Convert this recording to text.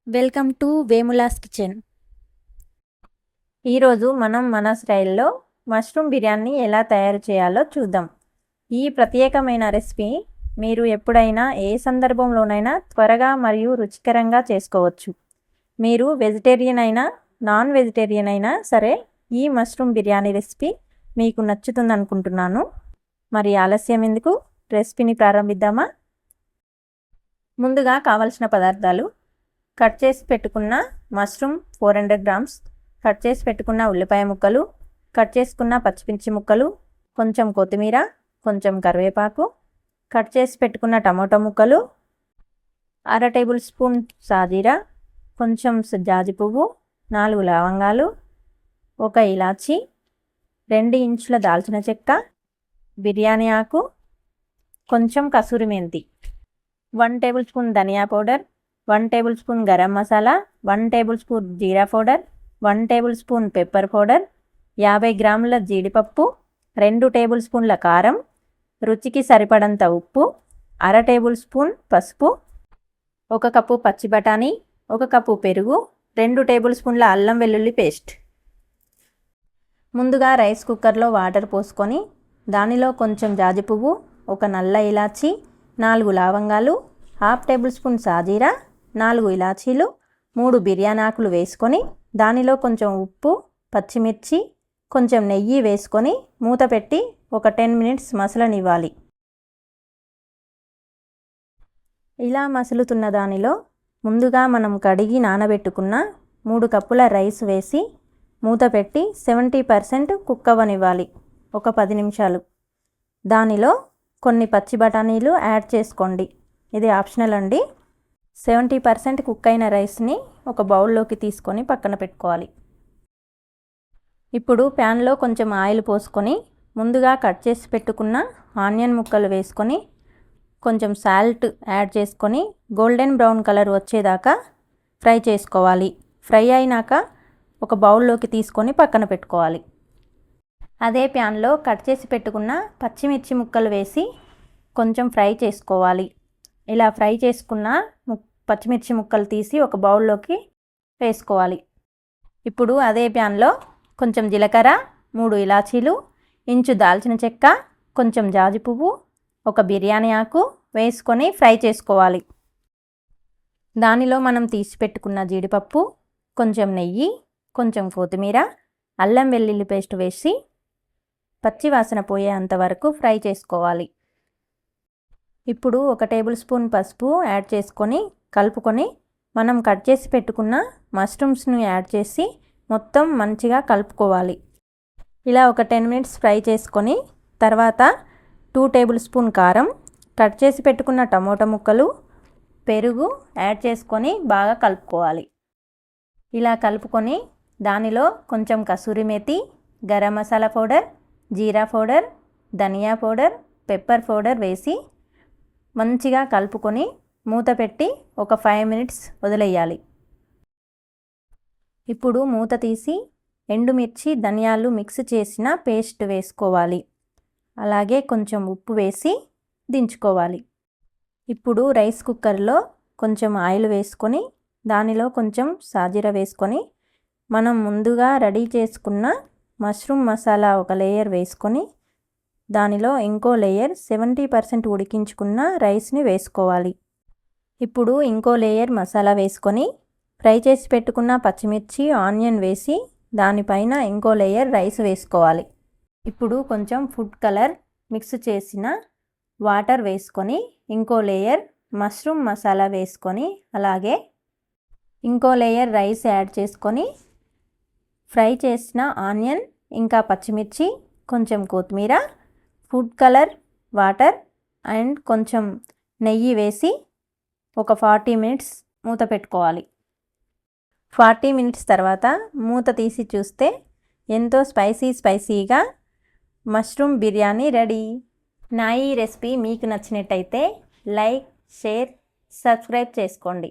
Welcome to వేములాస్ kitchen. ఈరోజు మనం మన స్టైల్లో మష్రూమ్ బిర్యానీ ఎలా తయారు చేయాలో చూద్దాం. ఈ ప్రత్యేకమైన రెసిపీ మీరు ఎప్పుడైనా ఏ సందర్భంలోనైనా త్వరగా మరియు రుచికరంగా చేసుకోవచ్చు. మీరు వెజిటేరియన్ అయినా నాన్ వెజిటేరియన్ అయినా సరే ఈ మష్రూమ్ బిర్యానీ రెసిపీ మీకు నచ్చుతుంది అనుకుంటున్నాను. మరి ఆలస్యం ఎందుకు, రెసిపీని ప్రారంభిద్దామా? ముందుగా కావలసిన పదార్థాలు: కట్ చేసి పెట్టుకున్న మష్రూమ్ 400 గ్రామ్స్, కట్ చేసి పెట్టుకున్న ఉల్లిపాయ ముక్కలు, కట్ చేసుకున్న పచ్చిమిర్చి ముక్కలు, కొంచెం కొత్తిమీర, కొంచెం కరివేపాకు, కట్ చేసి పెట్టుకున్న టమాటో ముక్కలు, 1/2 టేబుల్ స్పూన్ సాజీరా, కొంచెం జాజి పువ్వు, 4 లవంగాలు, 1 ఇలాచి, 2 ఇంచుల దాల్చిన చెక్క, బిర్యానీ ఆకు, కొంచెం kasuri methi, 1 tablespoon dhania powder, 1 tablespoon garam masala, 1 tablespoon jeera powder, 1 tablespoon pepper powder, 50 గ్రాముల జీడిపప్పు, 2 టేబుల్ స్పూన్ల కారం, రుచికి సరిపడంత ఉప్పు, 1/2 టేబుల్ స్పూన్ పసుపు, 1 కప్పు పచ్చి బఠానీ, 1 కప్పు పెరుగు, 2 టేబుల్ స్పూన్ల అల్లం వెల్లుల్లి పేస్ట్. ముందుగా రైస్ కుక్కర్లో వాటర్ పోసుకొని దానిలో కొంచెం జాజి పువ్వు, 1 నల్ల ఇలాచి, 4 లవంగాలు, 1/2 టేబుల్ స్పూన్ సాజీరా, 4 ఇలాచీలు, 3 బిర్యానీ ఆకులు వేసుకొని దానిలో కొంచెం ఉప్పు, పచ్చిమిర్చి, కొంచెం నెయ్యి వేసుకొని మూత పెట్టి ఒక 10 మినిట్స్ మసలనివ్వాలి. ఇలా మసులుతున్న దానిలో ముందుగా మనం కడిగి నానబెట్టుకున్న 3 కప్పుల రైస్ వేసి మూత పెట్టి 70% కుక్ అవ్వనివ్వాలి, ఒక 10 నిమిషాలు. దానిలో కొన్ని పచ్చి బఠానీలు యాడ్ చేసుకోండి, ఇది ఆప్షనల్ అండి. 70% కుక్ అయిన రైస్ని ఒక బౌల్లోకి తీసుకొని పక్కన పెట్టుకోవాలి. ఇప్పుడు ప్యాన్లో కొంచెం ఆయిల్ పోసుకొని ముందుగా కట్ చేసి పెట్టుకున్న ఆనియన్ ముక్కలు వేసుకొని కొంచెం సాల్ట్ యాడ్ చేసుకొని గోల్డెన్ బ్రౌన్ కలర్ వచ్చేదాకా ఫ్రై చేసుకోవాలి. ఫ్రై అయినాక ఒక బౌల్లోకి తీసుకొని పక్కన పెట్టుకోవాలి. అదే ప్యాన్లో కట్ చేసి పెట్టుకున్న పచ్చిమిర్చి ముక్కలు వేసి కొంచెం ఫ్రై చేసుకోవాలి. ఇలా ఫ్రై చేసుకున్న పచ్చిమిర్చి ముక్కలు తీసి ఒక బౌల్లోకి వేసుకోవాలి. ఇప్పుడు అదే ప్యాన్లో కొంచెం జీలకర్ర, 3 ఇలాచీలు, ఇంచు దాల్చిన చెక్క, కొంచెం జాజి పువ్వు, 1 బిర్యానీ ఆకు వేసుకొని ఫ్రై చేసుకోవాలి. దానిలో మనం తీసి పెట్టుకున్న జీడిపప్పు, కొంచెం నెయ్యి, కొంచెం కొత్తిమీర, అల్లం వెల్లుల్లి పేస్ట్ వేసి పచ్చి వాసన పోయేంత వరకు ఫ్రై చేసుకోవాలి. ఇప్పుడు 1 టేబుల్ స్పూన్ పసుపు యాడ్ చేసుకొని కలుపుకొని మనం కట్ చేసి పెట్టుకున్న మష్రూమ్స్ను యాడ్ చేసి మొత్తం మంచిగా కలుపుకోవాలి. ఇలా ఒక 10 మినిట్స్ ఫ్రై చేసుకొని తర్వాత 2 టేబుల్ స్పూన్ కారం, కట్ చేసి పెట్టుకున్న టమోటా ముక్కలు, పెరుగు యాడ్ చేసుకొని బాగా కలుపుకోవాలి. ఇలా కలుపుకొని దానిలో కొంచెం కసూరి మేతి, గరం మసాలా పౌడర్, జీరా పౌడర్, ధనియా పౌడర్, పెప్పర్ పౌడర్ వేసి మంచిగా కలుపుకొని మూత పెట్టి ఒక 5 మినిట్స్ వదిలేయాలి. ఇప్పుడు మూత తీసి ఎండుమిర్చి, ధనియాలు మిక్స్ చేసిన పేస్ట్ వేసుకోవాలి. అలాగే కొంచెం ఉప్పు వేసి దించుకోవాలి. ఇప్పుడు రైస్ కుక్కర్లో కొంచెం ఆయిల్ వేసుకొని దానిలో కొంచెం సాజీరా వేసుకొని మనం ముందుగా రెడీ చేసుకున్న మష్రూమ్ మసాలా ఒక లేయర్ వేసుకొని దానిలో ఇంకో లేయర్ 70% ఉడికించుకున్న రైస్ని వేసుకోవాలి. ఇప్పుడు ఇంకో లేయర్ మసాలా వేసుకొని ఫ్రై చేసి పెట్టుకున్న పచ్చిమిర్చి, ఆనియన్ వేసి దానిపైన ఇంకో లేయర్ రైస్ వేసుకోవాలి. ఇప్పుడు కొంచెం ఫుడ్ కలర్ మిక్స్ చేసిన వాటర్ వేసుకొని ఇంకో లేయర్ మష్రూమ్ మసాలా వేసుకొని అలాగే ఇంకో లేయర్ రైస్ యాడ్ చేసుకొని ఫ్రై చేసిన ఆనియన్ ఇంకా పచ్చిమిర్చి, కొంచెం కొత్తిమీర, ఫుడ్ కలర్, వాటర్ అండ్ కొంచెం నెయ్యి వేసి ఒక 40 మినిట్స్ మూత పెట్టుకోవాలి. 40 మినిట్స్ తర్వాత మూత తీసి చూస్తే ఎంతో స్పైసీగా మష్రూమ్ బిర్యానీ రెడీ. నా ఈ రెసిపీ మీకు నచ్చినట్టయితే లైక్, షేర్, సబ్స్క్రైబ్ చేసుకోండి.